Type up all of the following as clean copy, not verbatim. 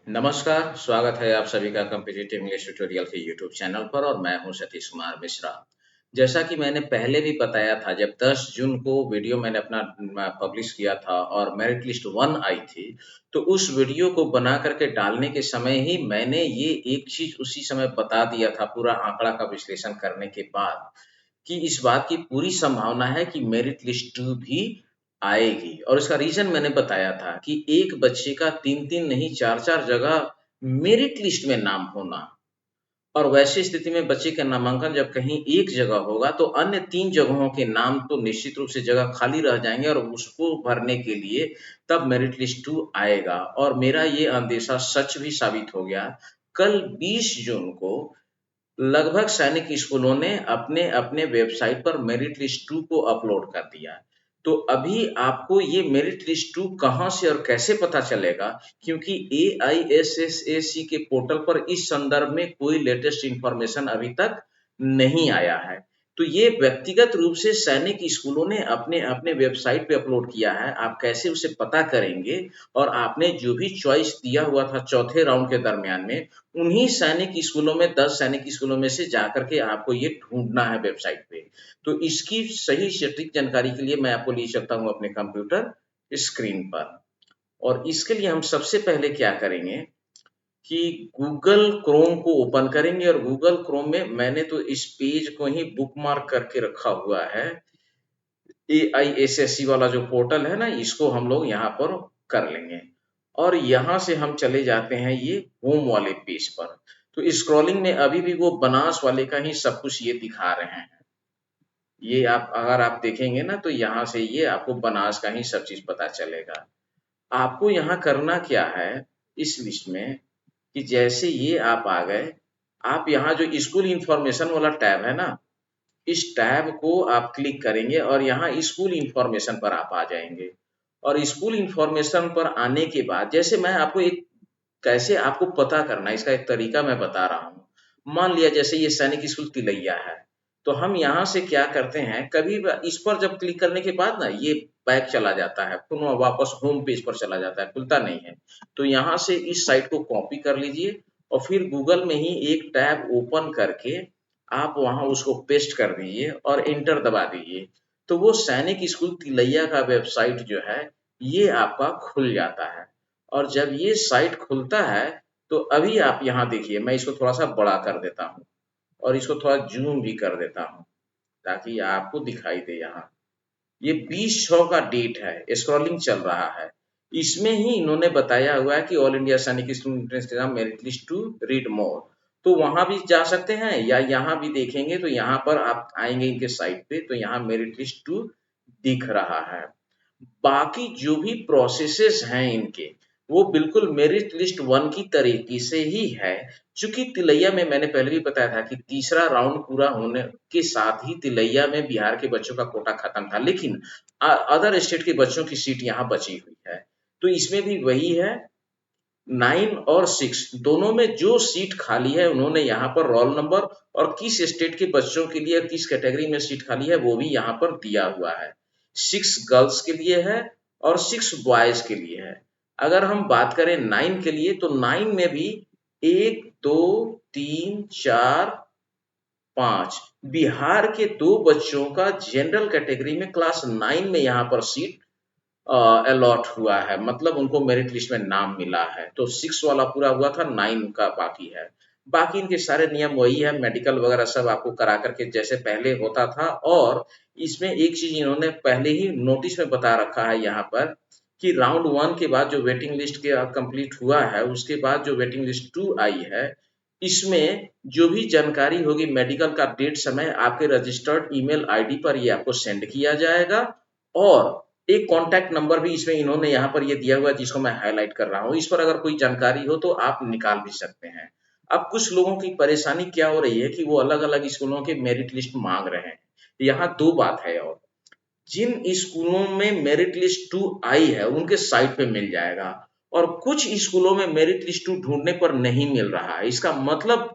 नमस्कार, स्वागत है आप सभी का कॉम्पिटिटिव इंग्लिश ट्यूटोरियल के यूट्यूब चैनल पर और मैं हूं सतीश कुमार मिश्रा। जैसा कि मैंने पहले भी बताया था, जब 10 जून को वीडियो मैंने अपना पब्लिश किया था और मेरिट लिस्ट 1 आई थी, तो उस वीडियो को बना करके डालने के समय ही मैंने ये एक चीज़ उसी समय बता दिया था, पूरा आंकड़ा का विश्लेषण करने के बाद, कि इस बात की पूरी संभावना है कि मेरिट लिस्ट 2 भी आएगी। और इसका रीज़न मैंने बताया था कि एक बच्चे का 3-3 नहीं 4-4 जगह मेरिट लिस्ट में नाम होना, और वैसी स्थिति में बच्चे का नामांकन जब कहीं एक जगह होगा तो अन्य 3 जगहों के नाम तो निश्चित रूप से जगह खाली रह जाएँगे और उसको भरने के लिए तब मेरिट लिस्ट 2 आएगा, और मेरा ये अंदेशा सच भी साबित हो गया। कल 20 जून को लगभग सैनिक स्कूलों ने अपने-अपने वेबसाइट पर मेरिट लिस्ट 2 को अपलोड कर दिया। तो अभी आपको ये मेरिट लिस्ट 2 कहाँ से और कैसे पता चलेगा? क्योंकि AISSAC के पोर्टल पर इस संदर्भ में कोई लेटेस्ट इन्फॉर्मेशन अभी तक नहीं आया है। तो ये व्यक्तिगत रूप से सैनिक स्कूलों ने अपने-अपने वेबसाइट पे अपलोड किया है। आप कैसे उसे पता करेंगे? और आपने जो भी चॉइस दिया हुआ था चौथे राउंड के दरमियान में, उन्हीं सैनिक स्कूलों में 10 सैनिक स्कूलों में से जाकर के आपको ये ढूँढना है वेबसाइट पे। तो इसकी सही सटीक जानकारी के लिए मैं आपको ले चलता हूँ अपने कंप्यूटर स्क्रीन पर। और इसके लिए हम सबसे पहले क्या करेंगे कि गूगल क्रोम को ओपन करेंगे, और गूगल क्रोम में मैंने तो इस पेज को ही बुकमार्क करके रखा हुआ है। AISSC वाला जो पोर्टल है ना, इसको हम लोग यहाँ पर कर लेंगे और यहाँ से हम चले जाते हैं ये होम वाले पेज पर। तो स्क्रॉलिंग में अभी भी वो बनास वाले का ही सब कुछ ये दिखा रहे हैं। ये अगर आप देखेंगे ना, तो यहाँ से ये आपको बनास का ही सब चीज़ पता चलेगा। आपको यहाँ करना क्या है इस लिस्ट में, कि जैसे ये आप आ गए, आप यहाँ जो स्कूल इन्फॉर्मेशन वाला टैब है ना, इस टैब को आप क्लिक करेंगे और यहाँ स्कूल इन्फॉर्मेशन पर आप आ जाएंगे। और स्कूल इन्फॉर्मेशन पर आने के बाद, जैसे मैं आपको एक कैसे आपको पता करना है इसका एक तरीका मैं बता रहा हूँ। मान लिया जैसे ये सैनिक स्कूल तिलैया है, तो हम यहाँ से क्या करते हैं, कभी इस पर जब क्लिक करने के बाद ना ये बैक चला जाता है, पुनः वापस होम पेज पर चला जाता है, खुलता नहीं है। तो यहाँ से इस साइट को कॉपी कर लीजिए और फिर गूगल में ही एक टैब ओपन करके आप वहाँ उसको पेस्ट कर दीजिए और एंटर दबा दीजिए। तो वो सैनिक स्कूल तिलैया का वेबसाइट जो है, ये आपका खुल जाता है। और जब ये साइट खुलता है, तो अभी आप यहाँ देखिए, मैं इसको थोड़ा सा बड़ा कर देता हूँ और इसको थोड़ा जूम भी कर देता हूँ ताकि आपको दिखाई दे। यहाँ ये 20/6 का डेट है, स्क्रॉलिंग चल रहा है। इसमें ही इन्होंने बताया हुआ है कि all India Sainik school entrance exam merit list to read more. तो वहां भी जा सकते हैं या यहाँ भी देखेंगे तो यहाँ पर आप आएंगे इनके साइट पे, तो यहाँ मेरिट लिस्ट 2 दिख रहा है। बाकी जो भी प्रोसेसेस हैं इनके, वो बिल्कुल मेरिट लिस्ट 1 की तरीके से ही है। चूंकि तिलैया में मैंने पहले भी बताया था कि तीसरा राउंड पूरा होने के साथ ही तिलैया में बिहार के बच्चों का कोटा खत्म था, लेकिन अदर स्टेट के बच्चों की सीट यहाँ बची हुई है। तो इसमें भी वही है, 9 और 6 दोनों में जो सीट खाली है उन्होंने यहाँ पर रोल नंबर और किस स्टेट के बच्चों के लिए किस कैटेगरी में सीट खाली है वो भी यहाँ पर दिया हुआ है। 6 गर्ल्स के लिए है और 6 बॉयज के लिए है। अगर हम बात करें 9 के लिए, तो 9 में भी 1 2 3 4 5 बिहार के 2 बच्चों का जनरल कैटेगरी में क्लास 9 में यहाँ पर सीट अलॉट हुआ है, मतलब उनको मेरिट लिस्ट में नाम मिला है। तो 6 वाला पूरा हुआ था, 9 का बाकी है। बाकी इनके सारे नियम वही है, मेडिकल वगैरह सब आपको करा करके जैसे पहले होता था। और इसमें एक चीज इन्होंने पहले ही नोटिस में बता रखा है यहाँ पर, कि राउंड 1 के बाद जो वेटिंग लिस्ट के कंप्लीट हुआ है, उसके बाद जो वेटिंग लिस्ट 2 आई है, इसमें जो भी जानकारी होगी मेडिकल का डेट समय आपके रजिस्टर्ड ईमेल आईडी पर ये आपको सेंड किया जाएगा। और एक कॉन्टैक्ट नंबर भी इसमें इन्होंने यहाँ पर ये दिया हुआ है, जिसको मैं हाईलाइट कर रहा हूँ। इस पर अगर कोई जानकारी हो तो आप निकाल भी सकते हैं। अब कुछ लोगों की परेशानी क्या हो रही है कि वो अलग-अलग स्कूलों के मेरिट लिस्ट मांग रहे हैं। यहाँ 2 बात है, और जिन स्कूलों में मेरिट लिस्ट 2 आई है उनके साइट पे मिल जाएगा, और कुछ स्कूलों में मेरिट लिस्ट 2 ढूंढने पर नहीं मिल रहा है। इसका मतलब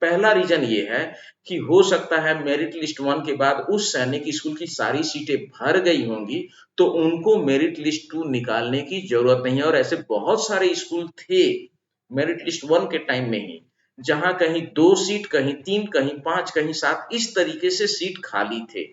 पहला रीजन ये है कि हो सकता है मेरिट लिस्ट 1 के बाद उस सैनिक स्कूल की सारी सीटें भर गई होंगी, तो उनको मेरिट लिस्ट 2 निकालने की जरूरत नहीं है। और ऐसे बहुत सारे स्कूल थे मेरिट लिस्ट 1 के टाइम में ही, जहां कहीं 2 सीट, कहीं 3, कहीं 5, कहीं 7, इस तरीके से सीट खाली थे।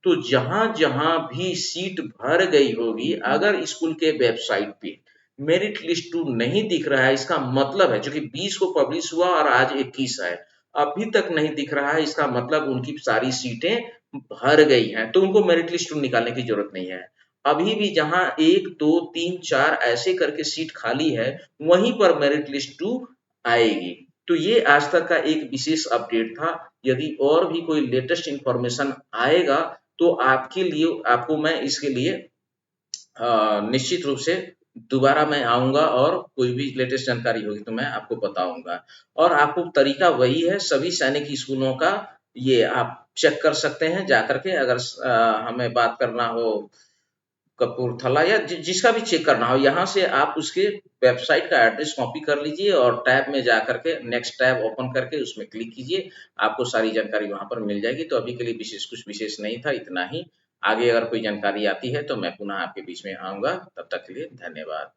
तो जहां-जहां भी सीट भर गई होगी, अगर स्कूल के वेबसाइट पे मेरिट लिस्ट 2 नहीं दिख रहा है, इसका मतलब है, चूँकि 20 को पब्लिश हुआ और आज 21 है, अभी तक नहीं दिख रहा है, इसका मतलब उनकी सारी सीटें भर गई हैं, तो उनको मेरिट लिस्ट 2 निकालने की ज़रूरत नहीं है। अभी भी जहाँ 1, 2, 3, 4 ऐसे करके सीट खाली है, वहीं पर मेरिट लिस्ट 2 आएगी। तो ये आज तक का एक विशेष अपडेट था। यदि और भी कोई लेटेस्ट इन्फॉर्मेशन आएगा, तो आपके लिए आपको मैं इसके लिए निश्चित रूप से दोबारा मैं आऊँगा और कोई भी लेटेस्ट जानकारी होगी तो मैं आपको बताऊँगा। और आपको तरीका वही है, सभी सैनिक स्कूलों का ये आप चेक कर सकते हैं जाकर के, अगर हमें बात करना हो कपूरथला या जिसका भी चेक करना हो, यहाँ से आप उसके वेबसाइट का एड्रेस कॉपी कर लीजिए और टैब में जाकर के नेक्स्ट टैब ओपन करके उसमें क्लिक कीजिए, आपको सारी जानकारी वहाँ पर मिल जाएगी। तो अभी के लिए कुछ विशेष नहीं था, इतना ही। आगे अगर कोई जानकारी आती है तो मैं पुनः आपके बीच में आऊँगा, तब तक के लिए धन्यवाद।